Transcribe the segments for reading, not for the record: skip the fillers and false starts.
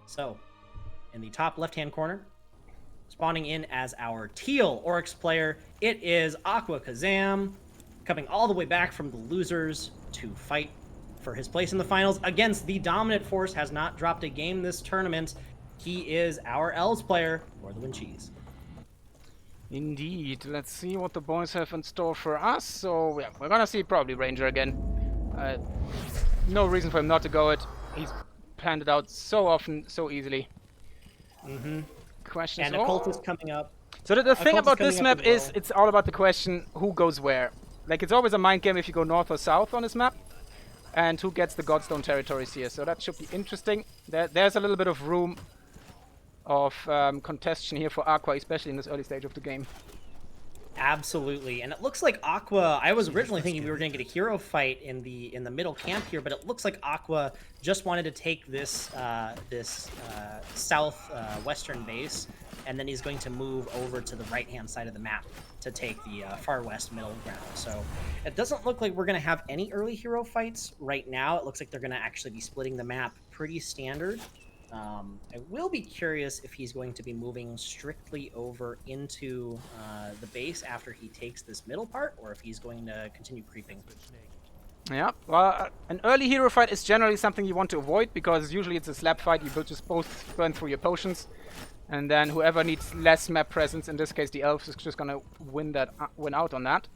So, in the top left-hand corner, spawning in as our teal Oryx player, it is AquaKaZam, coming all the way back from the losers to fight for his place in the finals against the dominant force. Has not dropped a game this tournament. He is our Elves player for the QuadroX. Indeed. Let's see what the boys have in store for us. So, yeah, we're gonna see probably Ranger again. No reason for him not to go it. He's planned it out so often, so easily. Question And is... Occultist coming up. So the thing Occultist about coming this up map as well. is it's all about the question who goes where. Like, it's always a mind game if you go north or south on this map. And who gets the Godstone territories here. So that should be interesting. There's a little bit of room of contestation here for Aqua, especially in this early stage of the game. Absolutely, and it looks like Aqua. I was originally thinking we were going to get a hero fight in the middle camp here, but it looks like Aqua just wanted to take this south western base, and then he's going to move over to the right-hand side of the map to take the far west middle ground. So it doesn't look like we're going to have any early hero fights right now. It looks like they're going to actually be splitting the map pretty standard. I will be curious if he's going to be moving strictly over into the base after he takes this middle part, or if he's going to continue creeping. Yeah, well, an early hero fight is generally something you want to avoid, because usually it's a slap fight. You will just both burn through your potions, and then whoever needs less map presence, in this case the elves, is just gonna win out on that.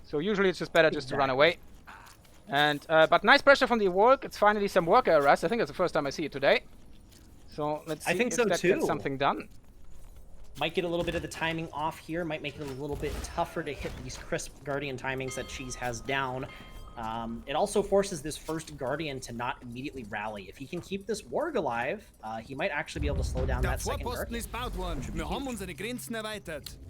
So usually it's just better just to run away. And but nice pressure from the Evolk. It's finally some worker arrest. I think it's the first time I see it today. So let's see if that gets something done. Might get a little bit of the timing off here. Might make it a little bit tougher to hit these crisp Guardian timings that Cheese has down. It also forces this first Guardian to not immediately rally. If he can keep this Warg alive, he might actually be able to slow down that second Guardian.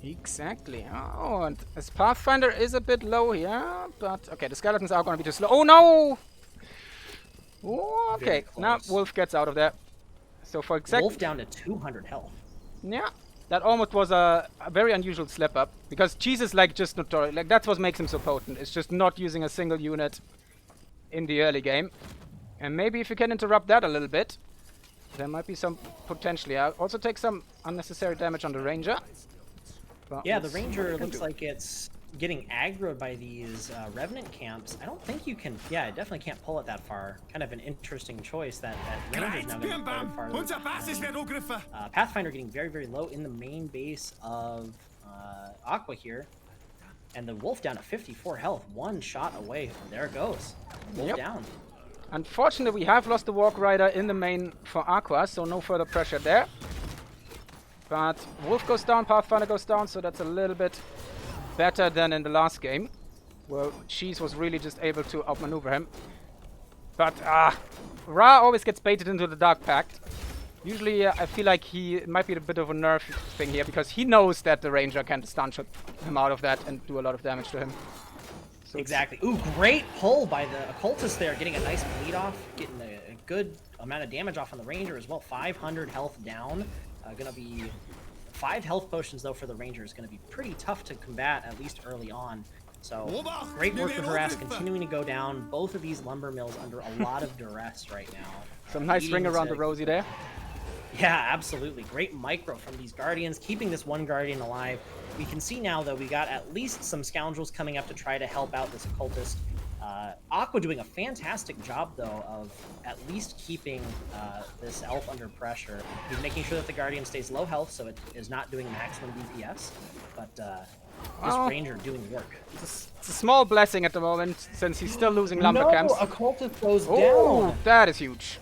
Exactly. Oh, and his Pathfinder is a bit low here, but okay, the skeletons are going to be too slow. Oh no! Oh, okay, now Wolf gets out of there. So for exactly... Wolf down to 200 health. Yeah, that almost was a very unusual slip up, because Cheese is like just notorious. Like, that's what makes him so potent. It's just not using a single unit in the early game. And maybe if you can interrupt that a little bit, there might be some potentially. I'll also take some unnecessary damage on the Ranger. But yeah, the Ranger looks like it's getting aggroed by these Revenant camps. I don't think you can... Yeah, I definitely can't pull it that far. Kind of an interesting choice that Ranger's now going to pull it farther. Pathfinder getting very, very low in the main base of Aqua here. And the Wolf down to 54 health. One shot away. There it goes. Wolf down. Unfortunately, we have lost the Walk Rider in the main for Aqua, so no further pressure there. But Wolf goes down, Pathfinder goes down, so that's a little bit better than in the last game, where Cheese was really just able to outmaneuver him. But Ra always gets baited into the Dark Pact. Usually I feel like it might be a bit of a nerf thing here, because he knows that the Ranger can stun shot him out of that and do a lot of damage to him. So exactly. Ooh, great pull by the Occultist there, getting a nice bleed off, getting a good amount of damage off on the Ranger as well. 500 health down. Gonna be 5 health potions, though, for the Ranger is going to be pretty tough to combat, at least early on. So, great work for Harass, continuing to go down. Both of these lumber mills under a lot of duress right now. Some nice ring around the Rosie there. Yeah, absolutely. Great micro from these Guardians, keeping this one Guardian alive. We can see now, though, we got at least some Scoundrels coming up to try to help out this Occultist. Aqua doing a fantastic job, though, of at least keeping this Elf under pressure. He's making sure that the Guardian stays low health, so it is not doing maximum DPS. But this Ranger doing work. It's a small blessing at the moment, since he's still losing lumber camps. Occultist goes down. down. That is huge.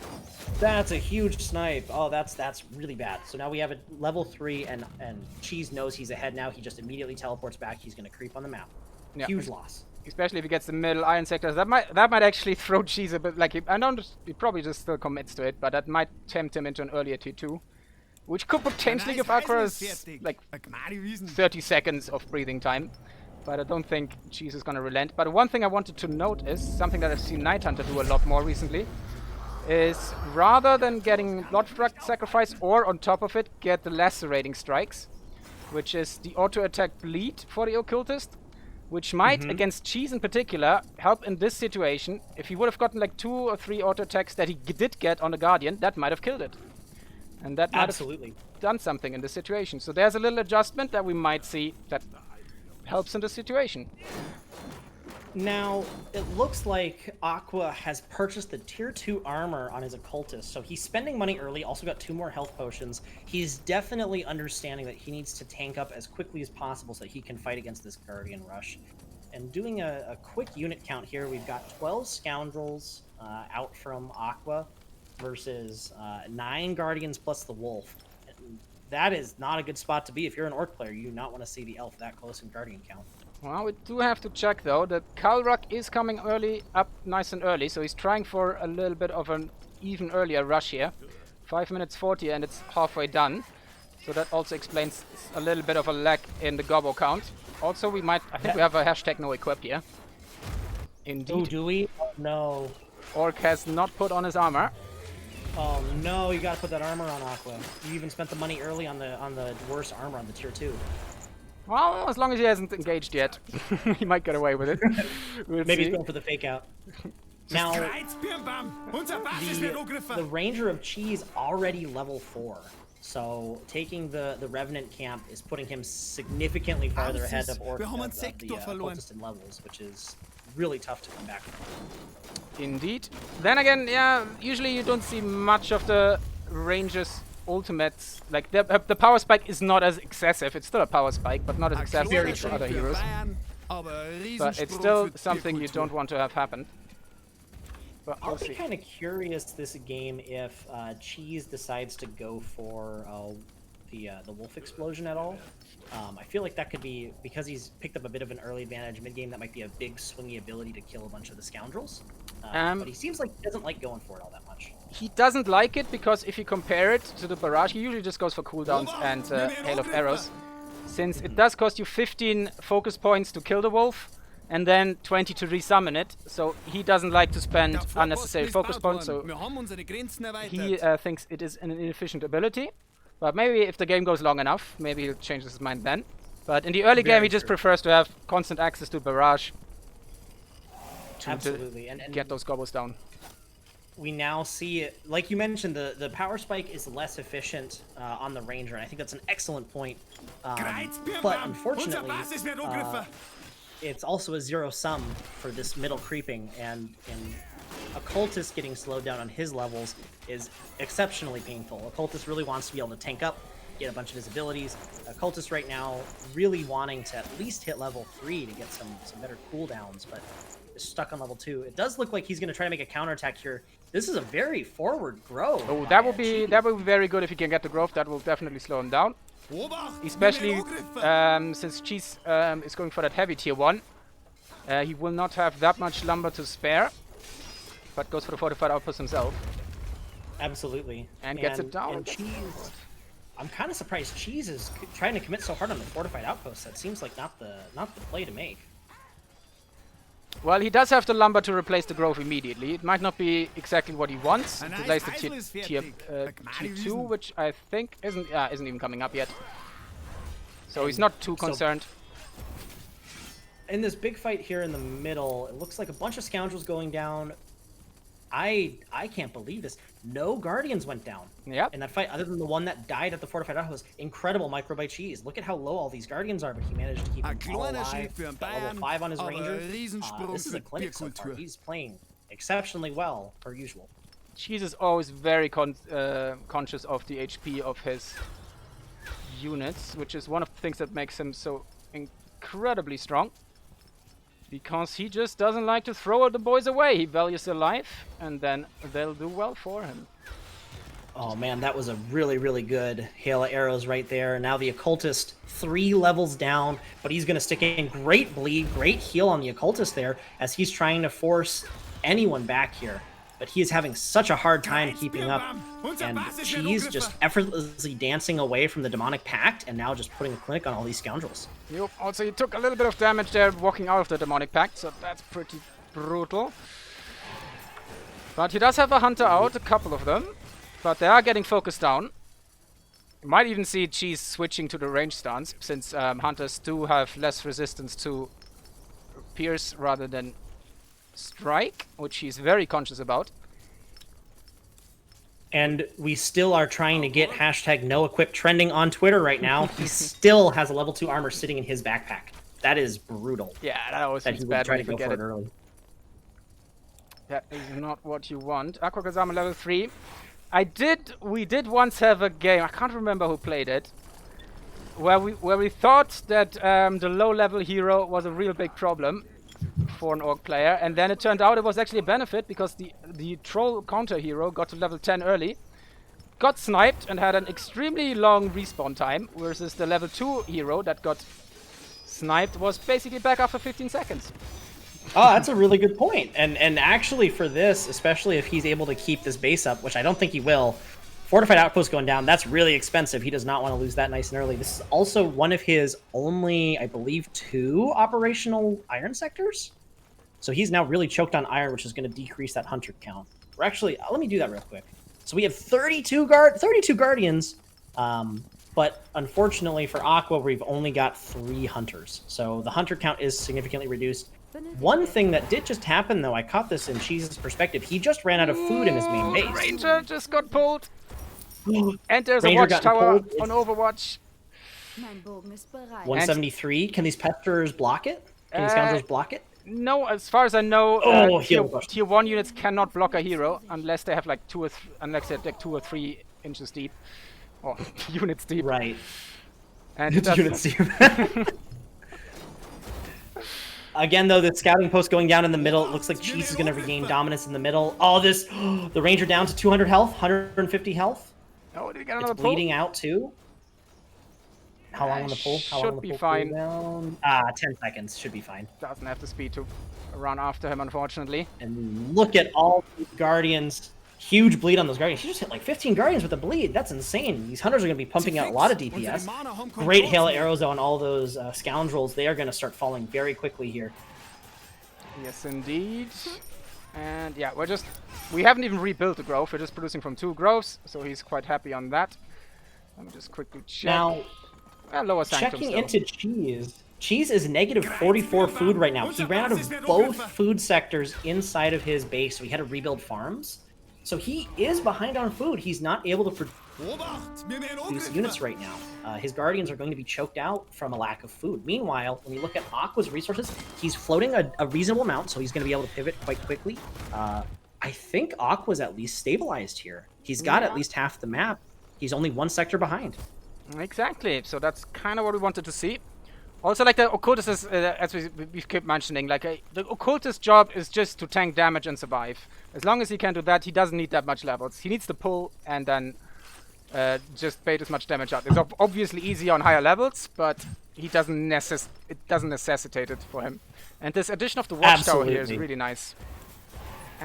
That's a huge snipe. Oh, that's really bad. So now we have a level 3, and Cheese knows he's ahead now. He just immediately teleports back. He's going to creep on the map. Yeah. Huge loss. Especially if he gets the middle iron sectors. That might actually throw Cheese a bit. Like, he probably just still commits to it, but that might tempt him into an earlier T2, which could potentially give Aqua like 30 seconds of breathing time. But I don't think Cheese is gonna relent. But one thing I wanted to note is something that I've seen Night Hunter do a lot more recently. Is rather than getting Bloodstruck Sacrifice or on top of it get the Lacerating Strikes, which is the auto attack bleed for the Occultist, which might, against Cheese in particular, help in this situation. If he would have gotten like 2 or 3 auto attacks that he did get on the Guardian, that might have killed it. And that might Absolutely. have done something in the situation. So there's a little adjustment that we might see that helps in the situation. Now, it looks like Aqua has purchased the tier 2 armor on his occultist, so he's spending money early, also got 2 more health potions. He's definitely understanding that he needs to tank up as quickly as possible so that he can fight against this Guardian Rush. And doing a quick unit count here, we've got 12 Scoundrels out from Aqua versus 9 Guardians plus the Wolf. And that is not a good spot to be. If you're an Orc player, you do not want to see the Elf that close in Guardian count. Well, we do have to check though. The QuadroX is coming early, up nice and early, so he's trying for a little bit of an even earlier rush here. 5 minutes 40 and it's halfway done. So that also explains a little bit of a lag in the gobble count. Also, we might, I think we have a hashtag no equip here. Indeed. Oh, do we? Oh, no. Orc has not put on his armor. Oh no, you gotta put that armor on Aqua. You even spent the money early on the worst armor on the tier 2. Well, as long as he hasn't engaged yet, he might get away with it. We'll Maybe see. he's going for the fake out. Now, the Ranger of Cheese already level 4. So taking the Revenant camp is putting him significantly farther ahead of Orc of the Occultist in levels, which is really tough to come back from. Indeed. Then again, yeah, usually you don't see much of the Ranger's ultimates. Like, the power spike is not as excessive. It's still a power spike, but not as excessive as for other heroes. But it's still something you don't want to have happen. But I'll be kind of curious this game if Cheese decides to go for the Wolf Explosion at all. I feel like that could be, because he's picked up a bit of an early advantage mid-game, that might be a big swingy ability to kill a bunch of the Scoundrels. But he seems like he doesn't like going for it all that much. He doesn't like it because if you compare it to the Barrage, he usually just goes for cooldowns and Hail of Arrows. Since it does cost you 15 focus points to kill the Wolf, and then 20 to resummon it, so he doesn't like to spend unnecessary focus points, so he thinks it is an inefficient ability. But maybe if the game goes long enough, maybe he'll change his mind then. But in the early game, he just prefers to have constant access to Barrage Absolutely. And get those gobbles down. We now see it, like you mentioned, the power spike is less efficient on the Ranger, and I think that's an excellent point. But unfortunately, it's also a zero sum for this middle creeping, and Occultist getting slowed down on his levels is exceptionally painful. Occultist really wants to be able to tank up, get a bunch of his abilities. Occultist right now really wanting to at least hit level 3 to get some better cooldowns, but is stuck on level 2. It does look like he's going to try to make a counterattack here. This is a very forward growth. Oh, that would be very good if he can get the growth. That will definitely slow him down. Especially since Cheese is going for that heavy tier 1. He will not have that much lumber to spare, but goes for the fortified outpost himself. Absolutely. And gets it down. And Cheese, I'm kind of surprised Cheese is trying to commit so hard on the fortified outpost. That seems like not the play to make. Well, he does have the lumber to replace the growth immediately. It might not be exactly what he wants. To replace the tier 2, which I think isn't even coming up yet. So he's not too concerned. In this big fight here in the middle, it looks like a bunch of Scoundrels going down. I can't believe this. No Guardians went down in that fight, other than the one that died at the fortified outpost. Incredible micro by Cheese. Look at how low all these Guardians are, but he managed to keep them all alive. Level 5 on his Ranger. This is a clinic so far. He's playing exceptionally well, per usual. Cheese is always very conscious of the HP of his units, which is one of the things that makes him so incredibly strong. Because he just doesn't like to throw the boys away. He values their life, and then they'll do well for him. Oh man, that was a really, really good hail of arrows right there. Now the Occultist 3 levels down, but he's going to stick in great bleed, great heal on the Occultist there, as he's trying to force anyone back here. But he is having such a hard time keeping up, and Cheese just effortlessly dancing away from the Demonic Pact, and now just putting a clinic on all these Scoundrels. Yep. Also, he took a little bit of damage there walking out of the Demonic Pact, so that's pretty brutal. But he does have a Hunter out, a couple of them, but they are getting focused down. You might even see Cheese switching to the range stance, since Hunters do have less resistance to pierce rather than strike, which he's very conscious about. And we still are trying to get hashtag no equip trending on Twitter right now. He still has a level 2 armor sitting in his backpack. That is brutal. Yeah, that always That feels he would bad try when to you go forget for it. it early. That is not what you want. AquaKaZam level 3. We did once have a game, I can't remember who played it, where we thought that the low level hero was a real big problem for an orc player, and then it turned out it was actually a benefit because the troll counter hero got to level 10 early, got sniped and had an extremely long respawn time, versus the level 2 hero that got sniped was basically back after 15 seconds. Oh, that's a really good point. And actually for this, especially if he's able to keep this base up, which I don't think he will, fortified outpost going down, that's really expensive. He does not want to lose that nice and early. This is also one of his only, I believe, 2 operational iron sectors. So he's now really choked on iron, which is going to decrease that hunter count. We're actually, let me do that real quick. So we have 32 guardians, but unfortunately for Aqua, we've only got 3 hunters. So the hunter count is significantly reduced. One thing that did just happen, though, I caught this in Cheese's perspective. He just ran out of food in his main base. Ranger just got pulled. And there's Ranger a watchtower pulled. on Overwatch. 173. Can these pesters block it? Can these scoundrels block it? No, as far as I know, tier 1 units cannot block a hero unless they have like 2 or 3 inches deep, or units deep. Right. And it's units deep. Again, though, the scouting post going down in the middle. It looks like Cheese is going to regain dominance in the middle. Oh, the Ranger down to 200 health, 150 health. Oh, did he get another pull? Bleeding out too. How long on the pull? How long on the be pull fine. 10 seconds should be fine. Doesn't have the speed to run after him, unfortunately. And look at all these Guardians. Huge bleed on those Guardians. He just hit like 15 Guardians with a bleed. That's insane. These Hunters are going to be pumping out a lot of DPS. Great hail of arrows on all those Scoundrels. They are going to start falling very quickly here. Yes, indeed. And yeah, we haven't even rebuilt the grove. We're just producing from 2 groves, so he's quite happy on that. Let me just quickly check. Now, lower sanctum checking into Cheese. Cheese is negative 44 food right now. He ran out of both food sectors inside of his base, so he had to rebuild farms. So he is behind on food. He's not able to produce units right now. His Guardians are going to be choked out from a lack of food. Meanwhile, when you look at Aqua's resources, he's floating a reasonable amount, so he's going to be able to pivot quite quickly. I think Aqua's at least stabilized here. He's got at least half the map. He's only 1 sector behind. Exactly. So that's kind of what we wanted to see. Also, like the occultist is, as we keep mentioning, like the occultist job is just to tank damage and survive. As long as he can do that, he doesn't need that much levels. He needs to pull and then just bait as much damage out. It's obviously easy on higher levels, but it doesn't necessitate it for him. And this addition of the watchtower here is really nice.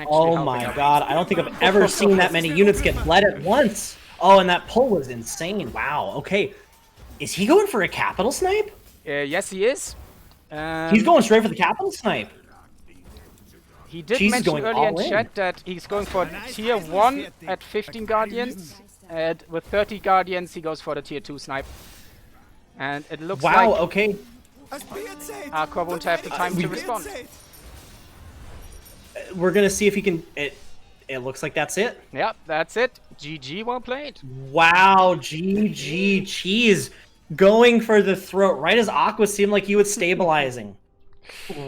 Oh my god, I don't think I've ever seen that many units get bled at once. Oh, and that pull was insane. Wow, okay. Is he going for a capital snipe? Yes, he is. He's going straight for the capital snipe. He did mention earlier in chat that he's going for tier 1 at 15 guardians, and with 30 guardians he goes for the tier 2 snipe. And it looks like okay. Aqua won't have the time to respond. We're gonna see if he can. It looks like that's it. Yep, that's it. GG, well played. Wow, GG Cheese going for the throat right as Aqua seemed like he was stabilizing.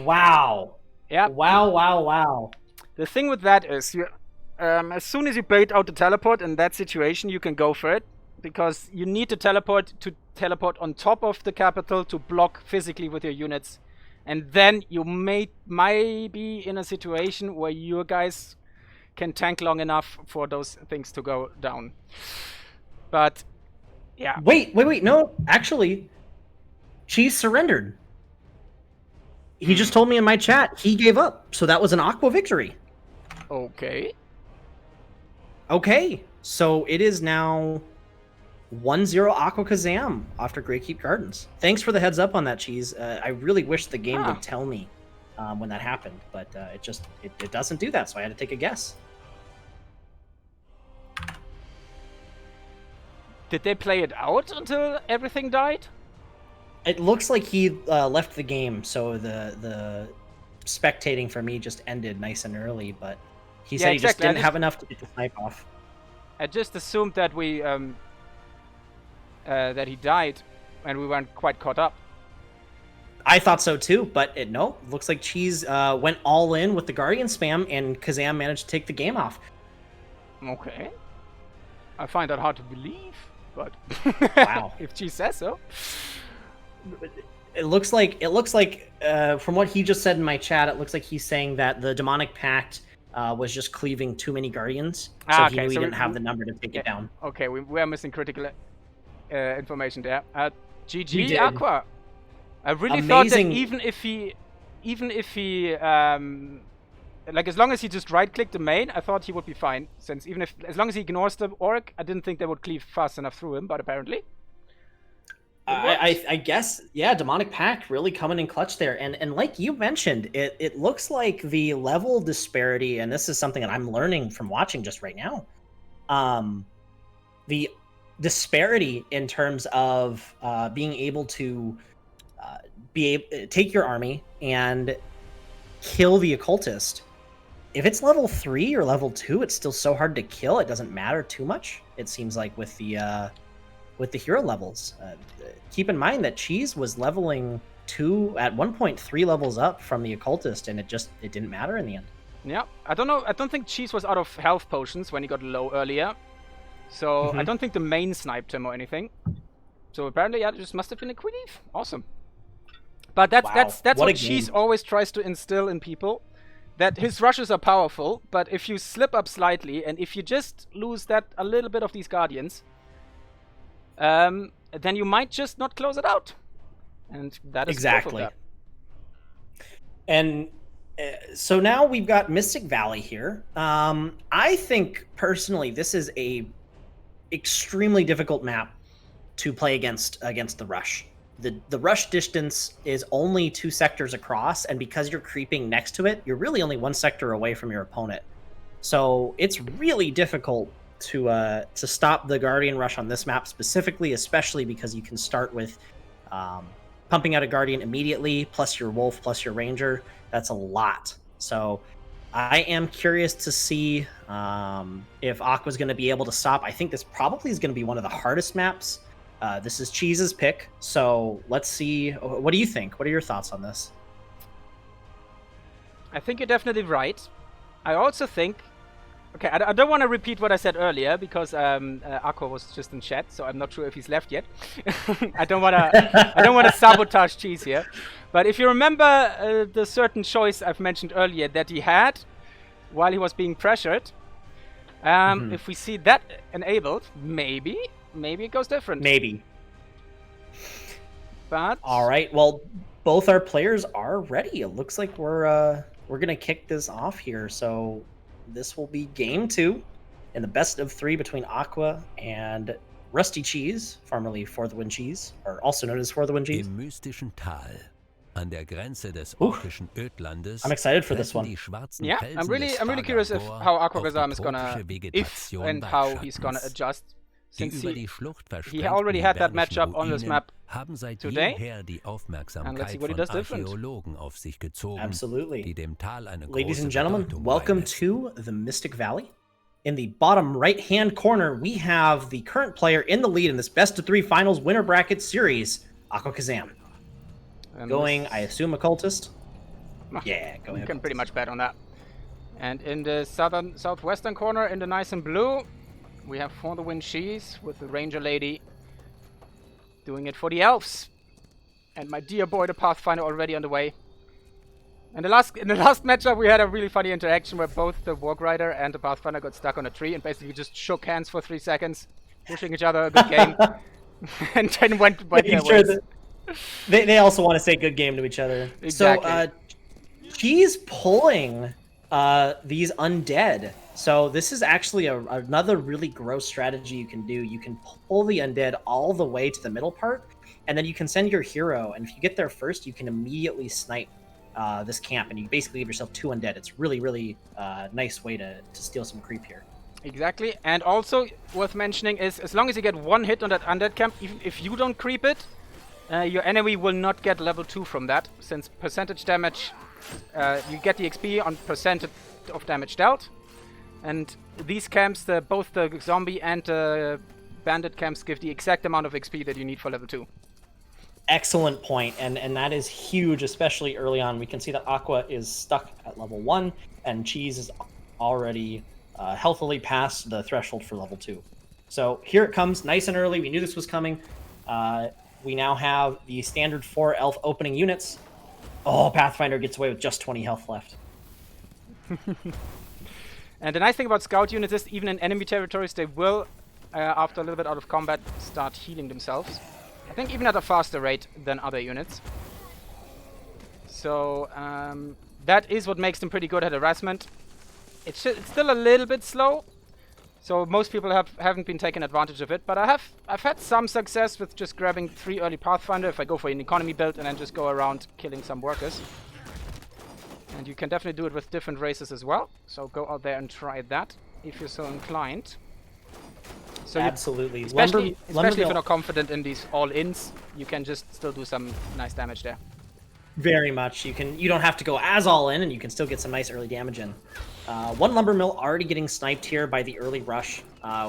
Wow. Yeah. Wow. The thing with that is, you, as soon as you bait out the teleport in that situation, you can go for it, because you need to teleport on top of the capital to block physically with your units, and then you might be in a situation where your guys can tank long enough for those things to go down. But yeah. Wait. No, actually, Cheese surrendered. He just told me in my chat he gave up, so that was an Aqua victory. Okay. Okay, so it is now 1-0 AquaKaZam after Great Keep Gardens. Thanks for the heads up on that, Cheese. I really wish the game would tell me when that happened, but it doesn't do that, so I had to take a guess. Did they play it out until everything died? It looks like he left the game, so the spectating for me just ended nice and early, but he said he just didn't have enough to get the snipe off. I just assumed that we that he died, and we weren't quite caught up. I thought so too, but no. Looks like Cheese went all in with the Guardian spam, and KaZam managed to take the game off. Okay. I find that hard to believe, but Wow. if Cheese says so. It looks like from what he just said in my chat, it looks like he's saying that the Demonic Pact was just cleaving too many Guardians, so he knew he didn't have the number to take it down. Okay, we are missing critical information there. GG did. Aqua. I really Amazing. thought that even if he like as long as he just right-clicked the main, I thought he would be fine. Since as long as he ignores the orc, I didn't think they would cleave fast enough through him, but apparently. I guess, yeah, Demonic Pact really coming in clutch there. And like you mentioned, it looks like the level disparity, and this is something that I'm learning from watching just right now. The disparity in terms of being able to take your army and kill the occultist. If it's level 3 or level 2, it's still so hard to kill. It doesn't matter too much, it seems like, with the hero levels. Keep in mind that Cheese was leveling 2 at 1.3 levels up from the occultist, and it didn't matter in the end. Yeah, I don't know. I don't think Cheese was out of health potions when he got low earlier, so I don't think the main sniped him or anything. So apparently, yeah, it just must have been a cleave. Awesome. But that's what Cheese always tries to instill in people, that his rushes are powerful, but if you slip up slightly and if you just lose a little bit of these guardians, then you might just not close it out, and that is exactly. That. And so now we've got Mystic Valley here. I think personally this is a extremely difficult map to play against the rush. The rush distance is only 2 sectors across, and because you're creeping next to it, you're really only 1 sector away from your opponent. So it's really difficult to stop the Guardian rush on this map specifically, especially because you can start with pumping out a Guardian immediately, plus your Wolf, plus your Ranger. That's a lot. So I am curious to see if Aqua's going to be able to stop. I think this probably is going to be one of the hardest maps. This is Cheese's pick, so let's see. What do you think? What are your thoughts on this? I think you're definitely right. I also think... Okay, I don't want to repeat what I said earlier, because Aqua was just in chat, so I'm not sure if he's left yet. I don't want to sabotage Cheese here. But if you remember the certain choice I've mentioned earlier that he had while he was being pressured, if we see that enabled, maybe it goes different. Maybe. But all right. Well, both our players are ready. It looks like we're gonna kick this off here. So this will be game 2 in the best of 3 between Aqua and Rusty Cheese, formerly For the Win Cheese, or also known as For the Win Cheese. Im mystischen Tal. An der Grenze des orkischen Ödlandes. I'm excited for this one. Yeah, I'm really curious how AquaKaZam is gonna, if and how he's gonna adjust, since he already had that matchup on this map today. And let's see what he does different. Absolutely. Ladies and gentlemen, welcome to the Mystic Valley. In the bottom right-hand corner, we have the current player in the lead in this best of 3 finals winner bracket series, AquaKaZam. Going, I assume, occultist. Yeah, going. You can pretty much bet on that. And in the southwestern corner, in the nice and blue, we have For the Win Cheese with the Ranger Lady doing it for the elves. And my dear boy, the Pathfinder, already on the way. And in the last matchup, we had a really funny interaction where both the Warg Rider and the Pathfinder got stuck on a tree and basically just shook hands for 3 seconds, wishing each other a good game, and then went their ways. They also want to say good game to each other. Exactly. So she's pulling these undead. So this is actually another really gross strategy you can do. You can pull the undead all the way to the middle part, and then you can send your hero. And if you get there first, you can immediately snipe this camp, and you basically give yourself 2 undead. It's really, really nice way to steal some creep here. Exactly. And also worth mentioning is, as long as you get 1 hit on that undead camp, even if you don't creep it, your enemy will not get level 2 from that, since percentage damage, you get the XP on percentage of damage dealt. And these camps, both the zombie and the bandit camps, give the exact amount of XP that you need for level 2. Excellent point, and that is huge, especially early on. We can see that Aqua is stuck at level 1, and Cheese is already healthily past the threshold for level 2. So here it comes, nice and early. We knew this was coming. We now have the standard 4 elf opening units. Oh, Pathfinder gets away with just 20 health left. And the nice thing about scout units is even in enemy territories, they will, after a little bit out of combat, start healing themselves. I think even at a faster rate than other units. So that is what makes them pretty good at harassment. It's still a little bit slow, so most people haven't been taking advantage of it. But I've had some success with just grabbing 3 early Pathfinder if I go for an economy build and then just go around killing some workers. And you can definitely do it with different races as well. So go out there and try that if you're so inclined. So absolutely, especially if you're not confident in these all-ins, you can just still do some nice damage there. Very much. You don't have to go as all in, and you can still get some nice early damage in. 1 lumber mill already getting sniped here by the early rush.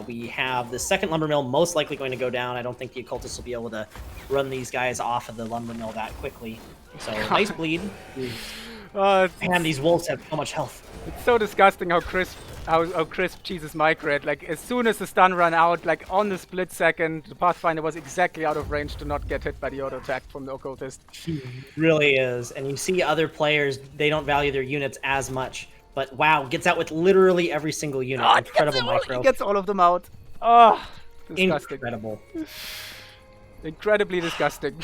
We have the second lumber mill most likely going to go down. I don't think the occultists will be able to run these guys off of the lumber mill that quickly. So nice bleed. Man, these wolves have so much health. It's so disgusting how crisp Cheese's mic read. Like, as soon as the stun ran out, like on the split second, the Pathfinder was exactly out of range to not get hit by the auto attack from the occultist. He really is. And you see other players, they don't value their units as much. But wow, gets out with literally every single unit. Incredible micro. He gets all of them out. Oh, disgusting. Incredible. Incredibly disgusting.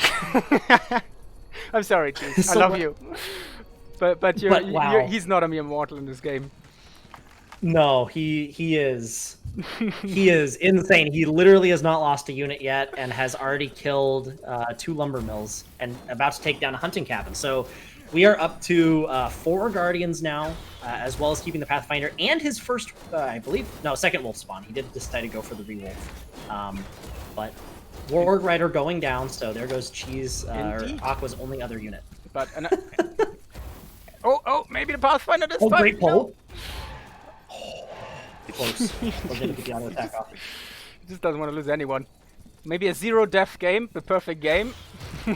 I'm sorry, Cheese. I love you. But he's not a mere mortal in this game. No, he is. He is insane. He literally has not lost a unit yet and has already killed 2 lumber mills and about to take down a hunting cabin. So we are up to 4 guardians now, as well as keeping the Pathfinder and his first, second wolf spawn. He did decide to go for the re-wolf. But Warg Rider going down, so there goes Cheese, or Aqua's only other unit. But maybe the Pathfinder this time. Great pull. Close. We're gonna get the auto attack off. He just doesn't want to lose anyone. Maybe a 0-death game, the perfect game.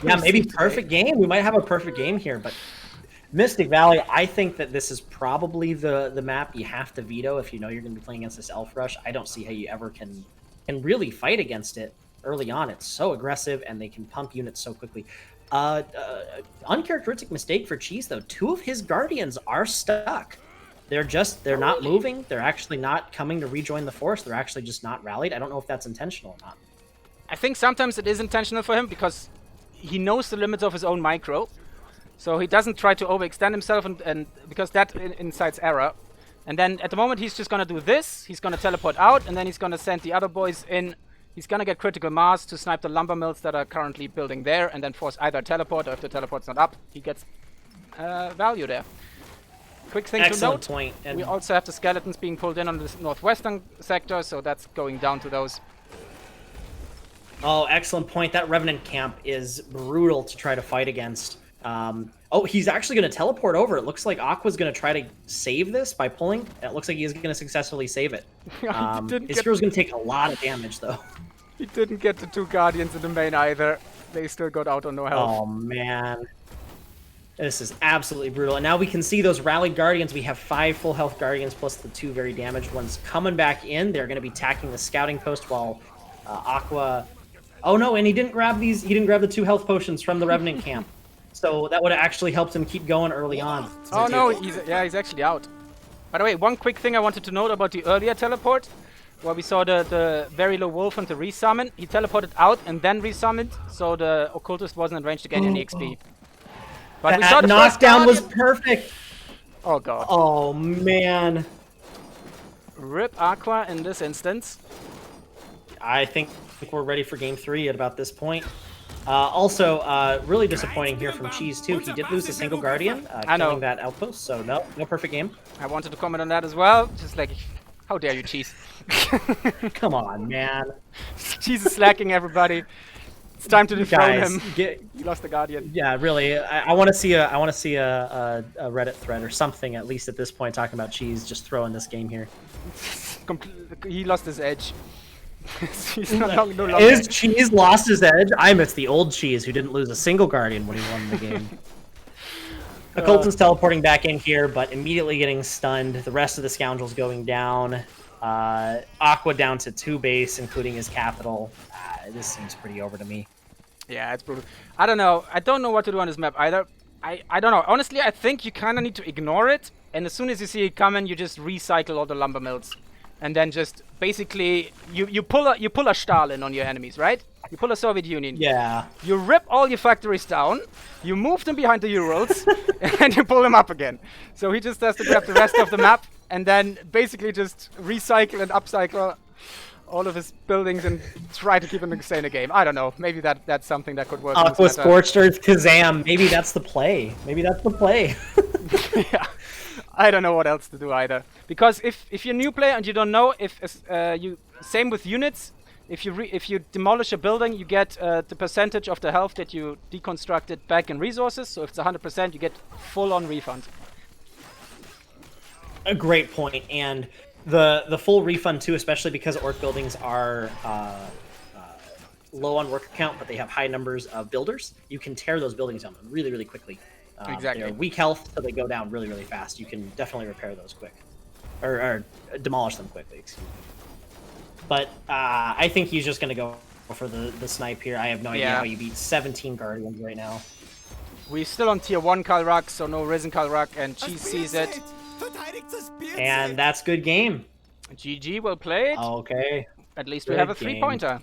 Yeah, maybe perfect game. We might have a perfect game here, but Mystic Valley, I think that this is probably the map you have to veto if you know you're going to be playing against this Elf Rush. I don't see how you ever can really fight against it early on. It's so aggressive, and they can pump units so quickly. Uncharacteristic mistake for Cheese, though. 2 of his Guardians are stuck. They're not moving. They're actually not coming to rejoin the force. They're actually just not rallied. I don't know if that's intentional or not. I think sometimes it is intentional for him because he knows the limits of his own micro. So he doesn't try to overextend himself and because that incites error. And then at the moment he's just going to do this. He's going to teleport out and then he's going to send the other boys in. He's going to get critical mass to snipe the lumber mills that are currently building there and then force either teleport, or if the teleport's not up, he gets value there. Quick thing to note, point. And we also have the skeletons being pulled in on the northwestern sector, so that's going down to those. Oh, excellent point. That Revenant camp is brutal to try to fight against. He's actually going to teleport over. It looks like Aqua's going to try to save this by pulling. It looks like he is going to successfully save it. His hero's going to take a lot of damage, though. He didn't get the 2 Guardians in the main either. They still got out on no health. Oh, man. This is absolutely brutal. And now we can see those rallied Guardians. We have 5 full health Guardians plus the 2 very damaged ones coming back in. They're going to be attacking the scouting post while Aqua... Oh, no, and he didn't grab these. He didn't grab the 2 health potions from the Revenant camp. So that would have actually helped him keep going early on. Oh, no, he's actually out. By the way, one quick thing I wanted to note about the earlier teleport, where we saw the very low wolf and the resummon. He teleported out and then resummoned, so the occultist wasn't in range to gain any XP. But that knockdown was perfect. Oh, God. Oh, man. Rip Aqua in this instance. I think we're ready for game 3 at about this point. Also, really disappointing here from Cheese, too. He did lose a single Guardian, killing that outpost, so no perfect game. I wanted to comment on that as well. Just like, how dare you, Cheese? Come on, man. Cheese is slacking everybody. It's time to dethrone Guys, him. He lost the Guardian. yeah, really. I want to see a Reddit thread or something at least at this point talking about Cheese just throwing this game here. He lost his edge. He's no longer. Is Cheese lost his edge? I miss the old Cheese who didn't lose a single Guardian when he won the game. Occultant's teleporting back in here, but immediately getting stunned. The rest of the scoundrels going down. Aqua down to 2 base, including his capital. This seems pretty over to me. Yeah, it's brutal. I don't know. I don't know what to do on this map either. I don't know. Honestly, I think you kind of need to ignore it. And as soon as you see it coming, you just recycle all the lumber mills. And then just basically, you pull a Stalin on your enemies, right? You pull a Soviet Union. Yeah. You rip all your factories down, you move them behind the Urals, and you pull them up again. So he just has to grab the rest of the map, and then basically just recycle and upcycle all of his buildings and try to keep him stay in the game. I don't know. Maybe that's something that could work. Aqua Scorched Earth Kazam. Maybe that's the play. Maybe that's the play. Yeah. I don't know what else to do either. Because if you're a new player and you don't know, same with units, if you demolish a building, you get the percentage of the health that you deconstructed back in resources. So if it's 100%, you get full-on refund. A great point, and the full refund too, especially because orc buildings are low on worker count, but they have high numbers of builders. You can tear those buildings down really, really quickly. Exactly. They're weak health, so they go down really, really fast. You can definitely repair those quick, or demolish them quickly. Excuse me. But I think he's just gonna go for the snipe here. I have no idea how you beat 17 Guardians right now. We're still on tier 1 QuadroX, so no Risen QuadroX, and Cheese sees it. And that's good game. GG, well played. Okay. At least we have a 3-pointer.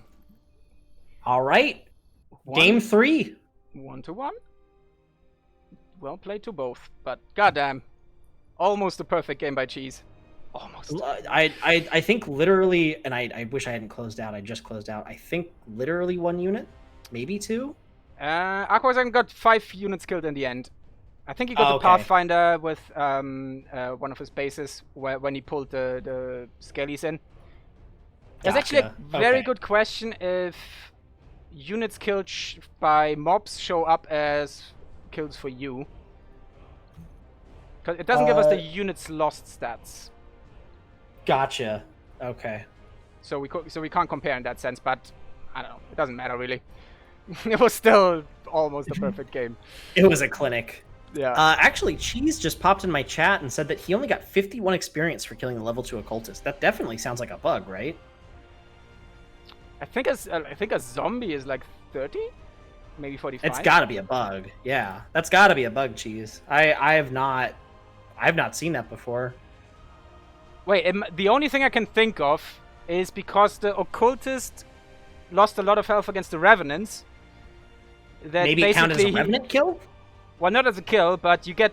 All right. Game 3. 1-1. Well played to both, but goddamn, almost a perfect game by Cheese. Almost. I think literally, and I wish I hadn't closed out. I just closed out. I think literally 1 unit, maybe 2. AquaKaZam got 5 units killed in the end. I think he got the Pathfinder with one of his bases when he pulled the Skellies in. There's actually a very good question if units killed by mobs show up as kills for you. Because it doesn't give us the units lost stats. Gotcha. Okay. So we can't compare in that sense, but I don't know. It doesn't matter really. It was still almost a perfect game. It was a clinic. Yeah. Actually, Cheese just popped in my chat and said that he only got 51 experience for killing the level 2 occultist. That definitely sounds like a bug, right? I think a zombie is like 30, maybe 45. It's got to be a bug. Yeah, that's got to be a bug, Cheese. I have not seen that before. Wait, the only thing I can think of is because the occultist lost a lot of health against the revenants. That maybe it counted as a revenant kill. Well, not as a kill, but you get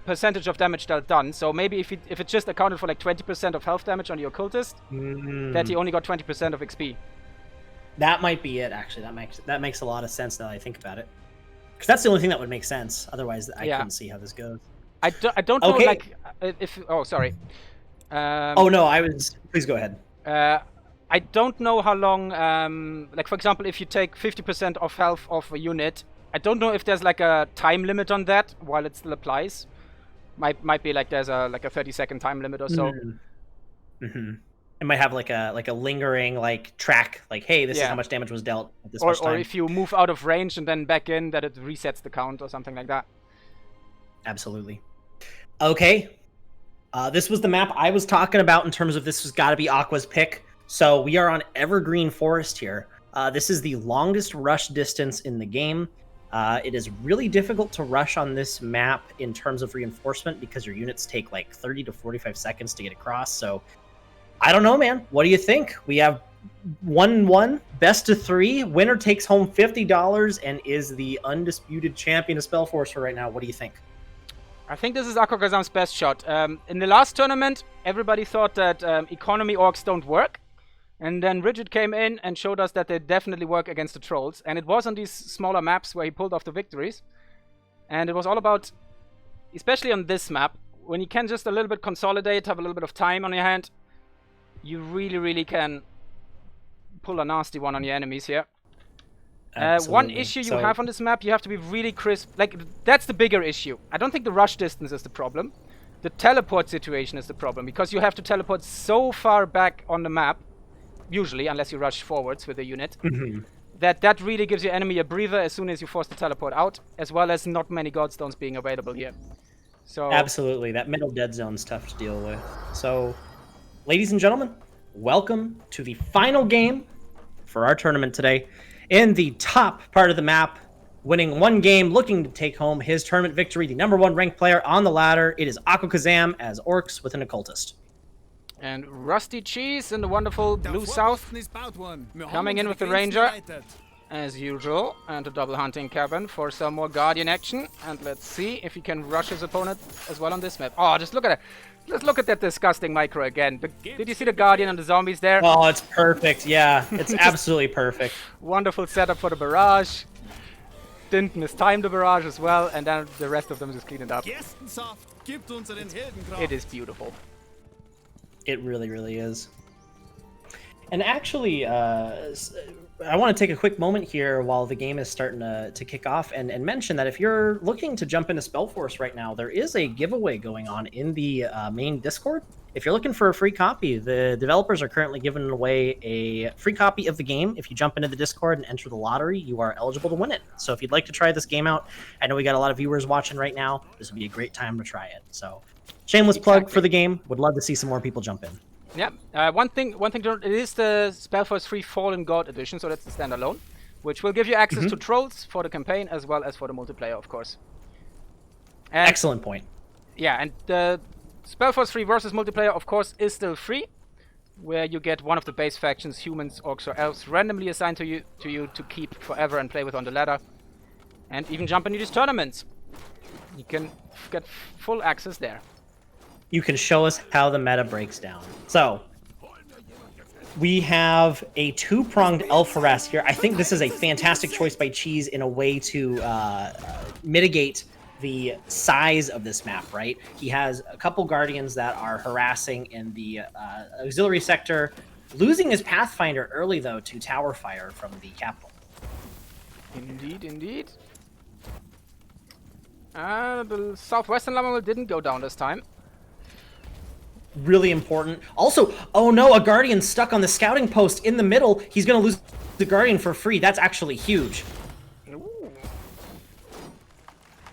percentage of damage dealt done. So maybe if it just accounted for like 20% of health damage on the occultist, that he only got 20% of XP. That might be it. Actually, that makes a lot of sense now that I think about it. Because that's the only thing that would make sense. Otherwise, I couldn't see how this goes. I don't know. Like if sorry. Oh no, please go ahead. I don't know how long. Like for example, if you take 50% of health of a unit. I don't know if there's like a time limit on that while it still applies. Might be like there's a 30-second time limit or so. Mm-hmm. It might have like a lingering like track, like hey, this is how much damage was dealt at this much time. Or if you move out of range and then back in, that it resets the count or something like that. Absolutely. Okay. This was the map I was talking about in terms of this has got to be Aqua's pick. So we are on Evergreen Forest here. This is the longest rush distance in the game. It is really difficult to rush on this map in terms of reinforcement because your units take like 30 to 45 seconds to get across. So I don't know, man. What do you think? We have 1-1, best of 3. Winner takes home $50 and is the undisputed champion of Spellforce for right now. What do you think? I think this is AquaKaZam's best shot. In the last tournament, everybody thought that economy orcs don't work. And then Rigid came in and showed us that they definitely work against the trolls. And it was on these smaller maps where he pulled off the victories. And it was all about, especially on this map, when you can just a little bit consolidate, have a little bit of time on your hand, you really, really can pull a nasty one on your enemies here. One issue you have on this map, you have to be really crisp. Like, that's the bigger issue. I don't think the rush distance is the problem. The teleport situation is the problem, because you have to teleport so far back on the map, usually, unless you rush forwards with a unit, that really gives your enemy a breather as soon as you force the teleport out, as well as not many Godstones being available here. So absolutely, that middle dead zone's tough to deal with. So, ladies and gentlemen, welcome to the final game for our tournament today. In the top part of the map, winning one game, looking to take home his tournament victory, the #1 ranked player on the ladder, it is AquaKaZam as Orcs with an Occultist. And FTWCheese in the wonderful Blue South, coming in with the Ranger, as usual, and a double hunting cabin for some more Guardian action. And let's see if he can rush his opponent as well on this map. Oh, just look at it. Let's look at that disgusting micro again. Did you see the Guardian and the zombies there? Oh, it's perfect. Yeah, it's absolutely perfect. Wonderful setup for the barrage. Didn't mistime the barrage as well, and then the rest of them just clean it up. It is beautiful. It really, really is. And actually, I want to take a quick moment here while the game is starting to kick off and mention that if you're looking to jump into Spellforce right now, there is a giveaway going on in the main Discord. If you're looking for a free copy, the developers are currently giving away a free copy of the game. If you jump into the Discord and enter the lottery, you are eligible to win it. So if you'd like to try this game out, I know we got a lot of viewers watching right now. This would be a great time to try it. So shameless plug for the game. Would love to see some more people jump in. Yeah, one thing to note, it is the Spellforce 3 Fallen God edition, so that's the standalone, which will give you access to trolls for the campaign as well as for the multiplayer, of course. And excellent point. Yeah, and the Spellforce 3 versus multiplayer, of course, is still free, where you get one of the base factions, humans, orcs, or elves, randomly assigned to you to keep forever and play with on the ladder, and even jump into these tournaments. You can get full access there. You can show us how the meta breaks down. So, we have a two-pronged elf harass here. I think this is a fantastic choice by Cheese in a way to mitigate the size of this map, right? He has a couple Guardians that are harassing in the auxiliary sector, losing his Pathfinder early, though, to Tower Fire from the capital. Indeed, indeed. The southwestern Llama didn't go down this time. Really important. Also, oh no, a Guardian stuck on the scouting post in the middle. He's going to lose the Guardian for free. That's actually huge. Ooh.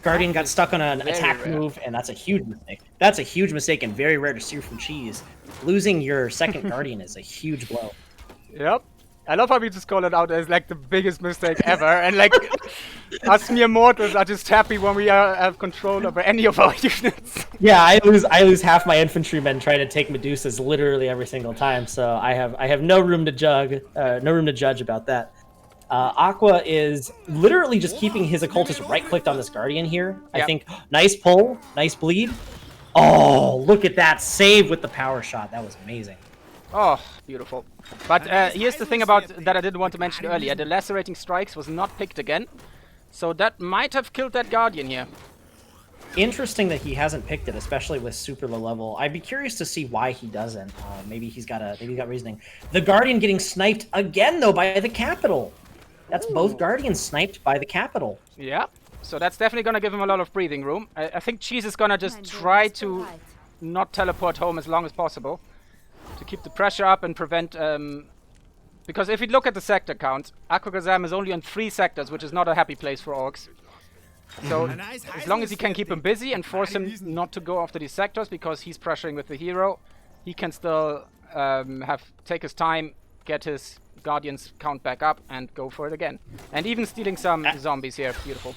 Guardian got stuck on an attack move, and that's a huge mistake. That's a huge mistake and very rare to see from Cheese. Losing your second Guardian is a huge blow. Yep. I love how we just call it out as like the biggest mistake ever, and like us mere mortals are just happy when we have control over any of our units. Yeah, I lose half my infantrymen trying to take Medusas literally every single time, so I have no room to judge about that. Aqua is literally just keeping his occultist right-clicked on this Guardian here. Yep. I think nice pull, nice bleed. Oh, look at that save with the power shot. That was amazing. Oh, beautiful. But here's the thing about that I didn't want to mention earlier. The lacerating strikes was not picked again, so that might have killed that Guardian here. Interesting that he hasn't picked it, especially with super low level. I'd be curious to see why he doesn't. Maybe he's got reasoning. The Guardian getting sniped again though by the Capital. That's both Guardians sniped by the Capital. Yeah, so that's definitely gonna give him a lot of breathing room. I think Cheese is gonna just try to not teleport home as long as possible, to keep the pressure up and prevent, because if we look at the sector count, AquaKaZam is only on 3 sectors, which is not a happy place for orcs. So as long as he can keep him busy and force him not to go after these sectors because he's pressuring with the hero, he can still take his time, get his Guardians count back up and go for it again. And even stealing some zombies here, beautiful.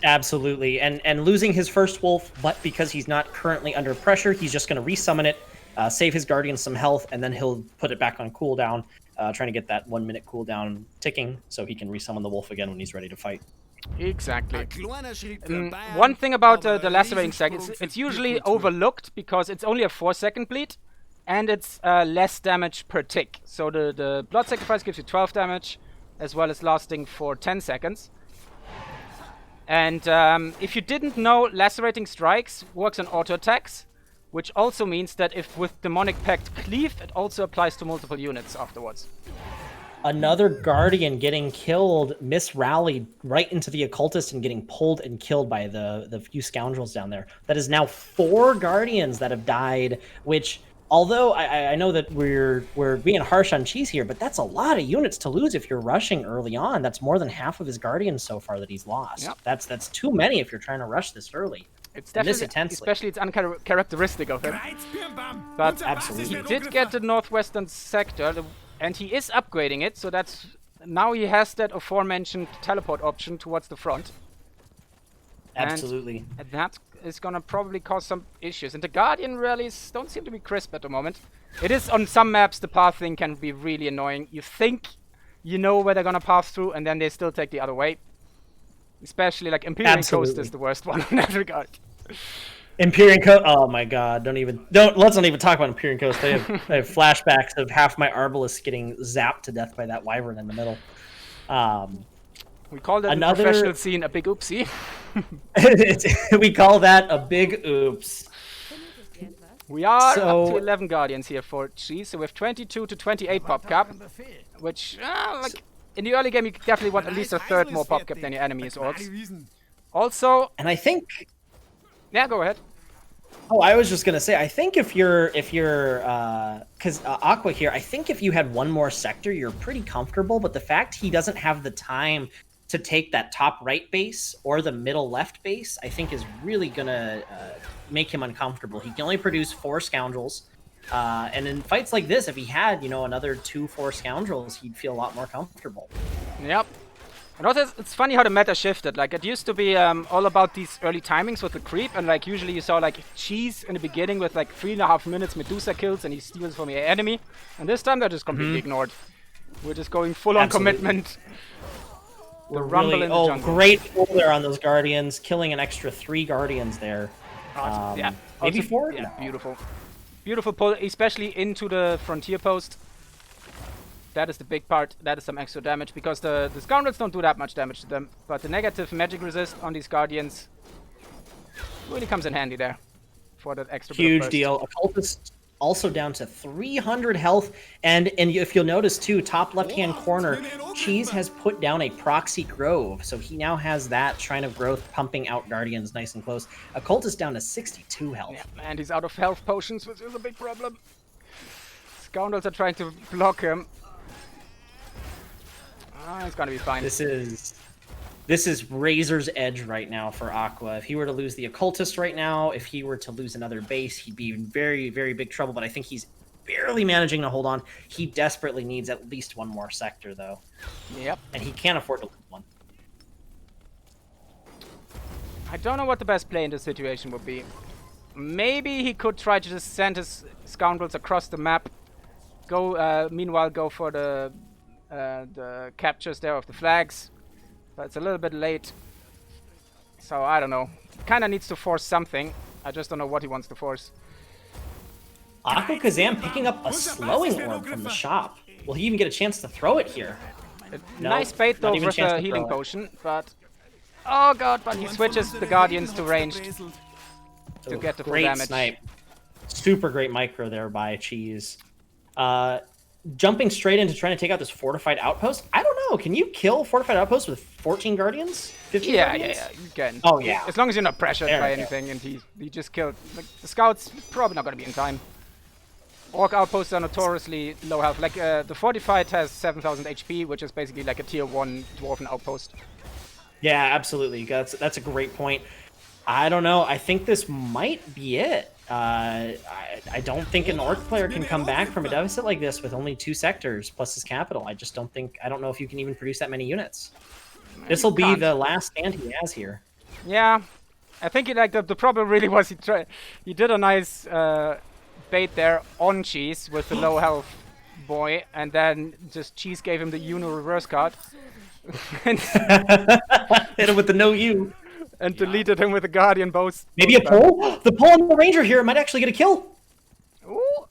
Absolutely, and losing his first wolf, but because he's not currently under pressure, he's just going to resummon it, save his Guardian some health, and then he'll put it back on cooldown, trying to get that 1 minute cooldown ticking so he can resummon the wolf again when he's ready to fight. Exactly. One thing about the lacerating stack, it's usually overlooked because it's only a 4-second bleed, and it's less damage per tick. So the blood sacrifice gives you 12 damage, as well as lasting for 10 seconds. And if you didn't know, lacerating strikes works on auto attacks, which also means that if with Demonic Pact Cleave, it also applies to multiple units afterwards. Another Guardian getting killed, misrallied right into the Occultist and getting pulled and killed by the few scoundrels down there. That is now 4 Guardians that have died, which, although I know that we're being harsh on Cheese here, but that's a lot of units to lose if you're rushing early on. That's more than half of his Guardians so far that he's lost. Yep. That's too many if you're trying to rush this early. It's definitely, especially it's uncharacteristic of him. But absolutely, he did get the northwestern sector, and he is upgrading it, so that's now he has that aforementioned teleport option towards the front. Absolutely. And that is gonna probably cause some issues. And the Guardian rallies don't seem to be crisp at the moment. It is on some maps the path thing can be really annoying. You think you know where they're gonna pass through, and then they still take the other way. Especially like Empyrean Coast is the worst one in that regard. Empyrean Coast. Oh my God! Let's not even talk about Empyrean Coast. I have flashbacks of half my Arbalest getting zapped to death by that wyvern in the middle. We call that in the professional scene a big oopsie. We call that a big oops. We are up to 11 Guardians here for Cheese, so we have 22 to 28 pop cap, which like in the early game you definitely want at least a third more pop cap than your enemy's orcs. Also, and I think. Yeah, go ahead. Oh, I was just gonna say, I think if you're because Aqua here, I think if you had one more sector, you're pretty comfortable. But the fact he doesn't have the time to take that top right base or the middle left base, I think is really gonna make him uncomfortable. He can only produce 4 scoundrels, and in fights like this, if he had another 2-4 scoundrels, he'd feel a lot more comfortable. Yep. And also, it's funny how the meta shifted. Like, it used to be all about these early timings with the creep, and like usually you saw like Cheese in the beginning with like 3.5 minutes Medusa kills, and he steals from your enemy. And this time they're just completely ignored. We're just going full on commitment. The rumble in the jungle. Great pull there on those Guardians, killing an extra 3 Guardians there. Yeah, maybe also, 4. Yeah, no. beautiful, beautiful pull, especially into the frontier post. That is the big part. That is some extra damage, because the scoundrels don't do that much damage to them. But the negative magic resist on these Guardians really comes in handy there for that extra huge deal. Occultist also down to 300 health. And if you'll notice too, top left-hand corner, Cheese has put down a proxy grove. So he now has that Shrine of Growth pumping out Guardians nice and close. Occultist down to 62 health. Yeah, and he's out of health potions, which is a big problem. Scoundrels are trying to block him. It's gonna be fine. This is razor's edge right now for Aqua. If he were to lose the Occultist right now, if he were to lose another base, he'd be in very, very big trouble. But I think he's barely managing to hold on. He desperately needs at least one more sector, though. Yep. And he can't afford to lose one. I don't know what the best play in this situation would be. Maybe he could try to just send his scoundrels across the map. Meanwhile, go for the captures there of the flags, but it's a little bit late, so I don't know. Kind of needs to force something. I just don't know what he wants to force. AquaKaZam picking up a slowing orb from the shop. Will he even get a chance to throw it here? No, nice bait though with the healing potion, but oh god! But he switches the Guardians to ranged to get the full damage. Great snipe. Super great micro there by Cheese. Jumping straight into trying to take out this fortified outpost. I don't know. Can you kill fortified outpost with 14 Guardians? 15 Guardians? Yeah, you can. Oh, yeah. As long as you're not pressured by anything, and he just killed. Like, the scouts probably not going to be in time. Orc outposts are notoriously low health. Like, the fortified has 7,000 HP, which is basically like a tier 1 dwarven outpost. Yeah, absolutely. That's a great point. I don't know. I think this might be it. I don't think an Orc player can come back from a deficit like this with only 2 sectors plus his capital. I don't know if you can even produce that many units. This will be the last stand he has here. Yeah, I think the problem really was he did a nice bait there on Cheese with the low health boy, and then just Cheese gave him the Uno reverse card. Hit him with the no U. And deleted him with the Guardian both. Maybe a pull? The pull on the Ranger here might actually get a kill. Ooh.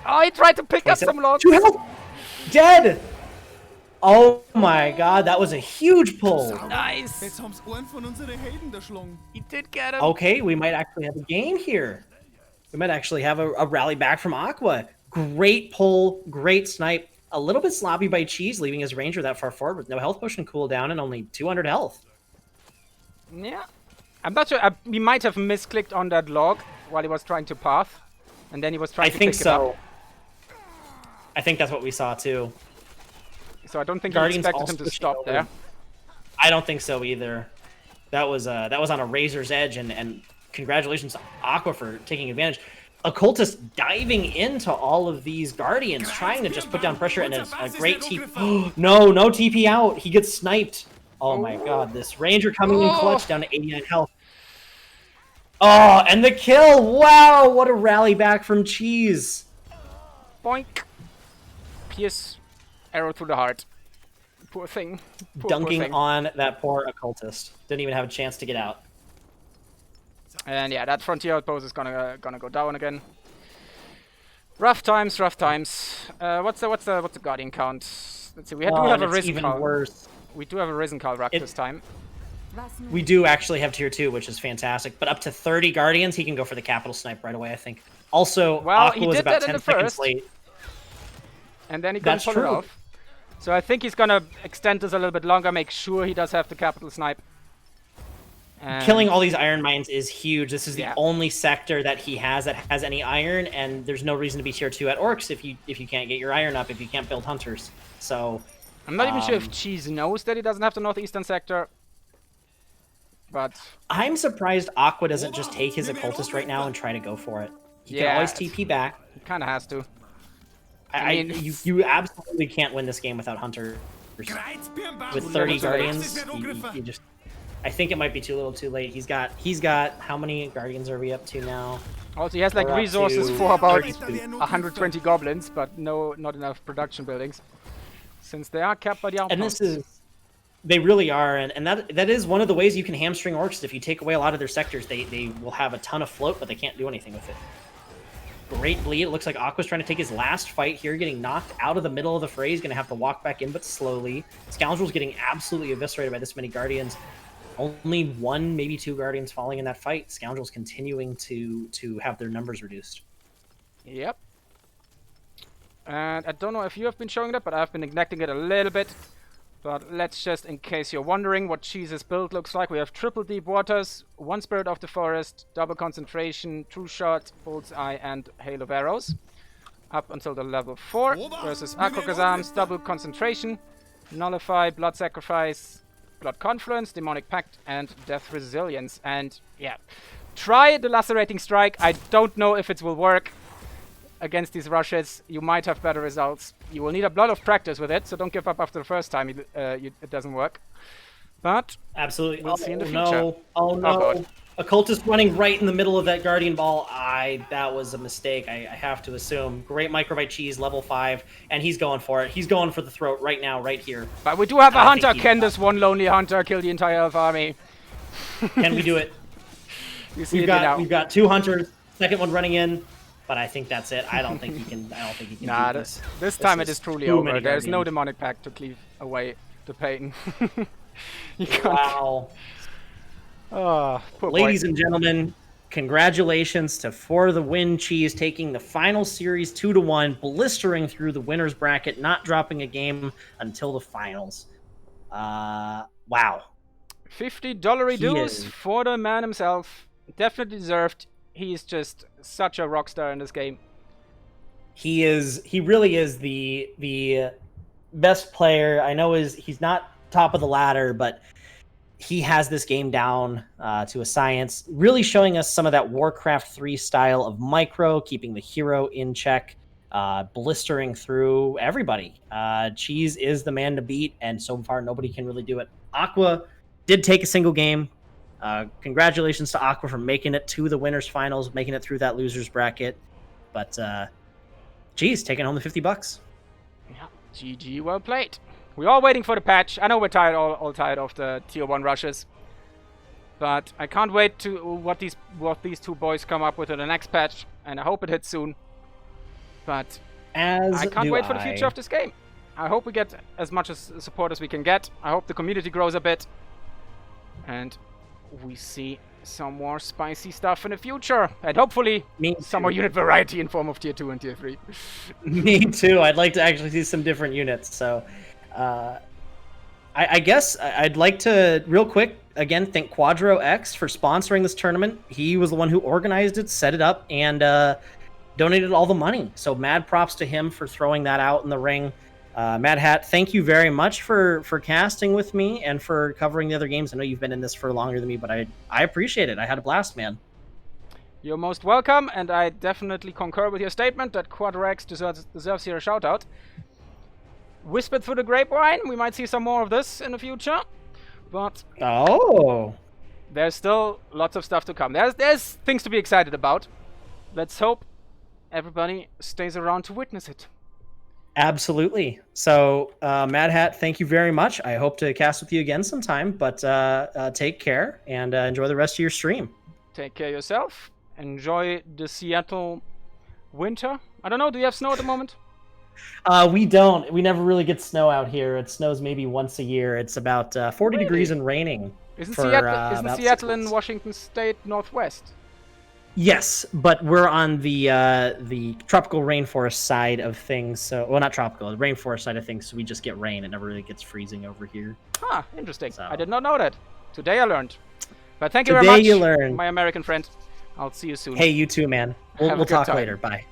Oh, he tried to pick up some logs. 2 health. Dead. Oh my god, that was a huge pull. Nice. He did get him. Okay, we might actually have a game here. We might actually have a rally back from Aqua. Great pull, great snipe. a little bit sloppy by Cheese, leaving his Ranger that far forward with no health potion cooldown and only 200 health. Yeah. I'm not sure. He might have misclicked on that log while he was trying to path. And then he was trying to pick it up. I think that's what we saw too. So I don't think Guardians he expected him to stop there. I don't think so either. That was on a razor's edge, and congratulations to Aqua for taking advantage. Occultist diving into all of these Guardians, trying to just put down pressure, and a great TP. No TP out. He gets sniped. Oh my god, this Ranger coming in clutch down to 89 health. Oh, and the kill! Wow, what a rally back from Cheese. Boink. Pierce. Arrow through the heart. Poor thing. Dunking on that poor Occultist. Didn't even have a chance to get out. And yeah, that Frontier outpost is gonna go down again. Rough times, rough times. What's the Guardian count? Let's see. We do have a Risen even Call. Worse. We do have a Risen Call Ruck this time. We do actually have tier 2, which is fantastic. But up to 30 Guardians, he can go for the capital snipe right away, I think. Also, well, Aqua was about 10 seconds late. And then he couldn't pull it off. So I think he's gonna extend this a little bit longer, make sure he does have the capital snipe. And killing all these iron mines is huge. This is the only sector that he has that has any iron, and there's no reason to be tier 2 at Orcs if you can't get your iron up, if you can't build hunters. So I'm not even sure if Cheese knows that he doesn't have the northeastern sector. But I'm surprised Aqua doesn't just take his Occultist right now and try to go for it. He can always TP back. He kind of has to. I mean, you absolutely can't win this game without Hunters. With 30 Guardians, you just... I think it might be too little too late. He's got how many Guardians are we up to now? Also, he has like resources for about 120 goblins, but not enough production buildings. Since they are capped by the outposts. And they really are, and that is one of the ways you can hamstring Orcs. If you take away a lot of their sectors, they will have a ton of float, but they can't do anything with it. Great bleed. It looks like Aqua's trying to take his last fight here, getting knocked out of the middle of the fray. He's going to have to walk back in, but slowly. Scoundrel's getting absolutely eviscerated by this many Guardians. Only one, maybe two Guardians falling in that fight. Scoundrel's continuing to have their numbers reduced. Yep. And I don't know if you have been showing that, but I've been neglecting it a little bit. But let's just, in case you're wondering what Cheese's build looks like, we have triple deep waters, one Spirit of the Forest, double concentration, true shot, bullseye, and hail of arrows. Up until the level 4 versus AquaKaZam's double concentration, nullify, blood sacrifice, blood confluence, demonic pact, and death resilience. And yeah, try the lacerating strike. I don't know if it will work against these rushes. You might have better results. You will need a lot of practice with it, so don't give up after the first time it doesn't work. But absolutely, we'll see in the future. No. Oh no! Occultist running right in the middle of that Guardian Ball. That was a mistake. I have to assume. Great microbite Cheese, level 5, and he's going for it. He's going for the throat right now, right here. But we do have a hunter. Can this one lonely hunter kill the entire elf army? Can we do it? We've got two hunters. Second one running in. But I think that's it. I don't think he can. Nah, do this. This time it is truly over. There's no demonic pact to cleave away the pain. You can't. Wow. Oh, ladies and gentlemen, congratulations to For the Win Cheese taking the final series 2-1, blistering through the winners bracket, not dropping a game until the finals. Wow. $50 dues for the man himself. Definitely deserved. He's just such a rock star in this game. He really is the best player. I know he's not top of the ladder, but he has this game down to a science, really showing us some of that Warcraft 3 style of micro, keeping the hero in check, blistering through everybody. Cheese is the man to beat, and so far nobody can really do it. Aqua did take a single game. Congratulations to Aqua for making it to the winners finals, making it through that losers bracket. But Cheese taking home the $50. Yeah, GG, well played. We're all waiting for the patch. I know we're tired, all tired of the tier 1 rushes, but I can't wait to what these two boys come up with in the next patch, and I hope it hits soon. But I can't wait for the future of this game. I hope we get as much support as we can get. I hope the community grows a bit, and we see some more spicy stuff in the future. And hopefully some more unit variety in form of tier 2 and tier 3. Me too. I'd like to actually see some different units. So I guess I'd like to, real quick, again, thank QuadroX for sponsoring this tournament. He was the one who organized it, set it up, and donated all the money. So mad props to him for throwing that out in the ring. Mad Hat, thank you very much for casting with me and for covering the other games. I know you've been in this for longer than me, but I appreciate it. I had a blast, man. You're most welcome, and I definitely concur with your statement that QuadroX deserves here a shout-out. Whispered through the grapevine, we might see some more of this in the future, but there's still lots of stuff to come. There's things to be excited about. Let's hope everybody stays around to witness it. Absolutely. So, Mad Hat, thank you very much. I hope to cast with you again sometime, but take care and enjoy the rest of your stream. Take care yourself. Enjoy the Seattle winter. I don't know, do you have snow at the moment? We don't. We never really get snow out here. It snows maybe once a year. It's about 40 degrees and raining. Isn't Seattle in Washington State Northwest? Yes, but we're on the tropical rainforest side of things. So, well, not tropical, the rainforest side of things. So we just get rain. It never really gets freezing over here. Ah, interesting. So. I did not know that. Today I learned. But thank you very much, you learned. my American friend. I'll see you soon. Hey, you too, man. We'll talk later. Bye.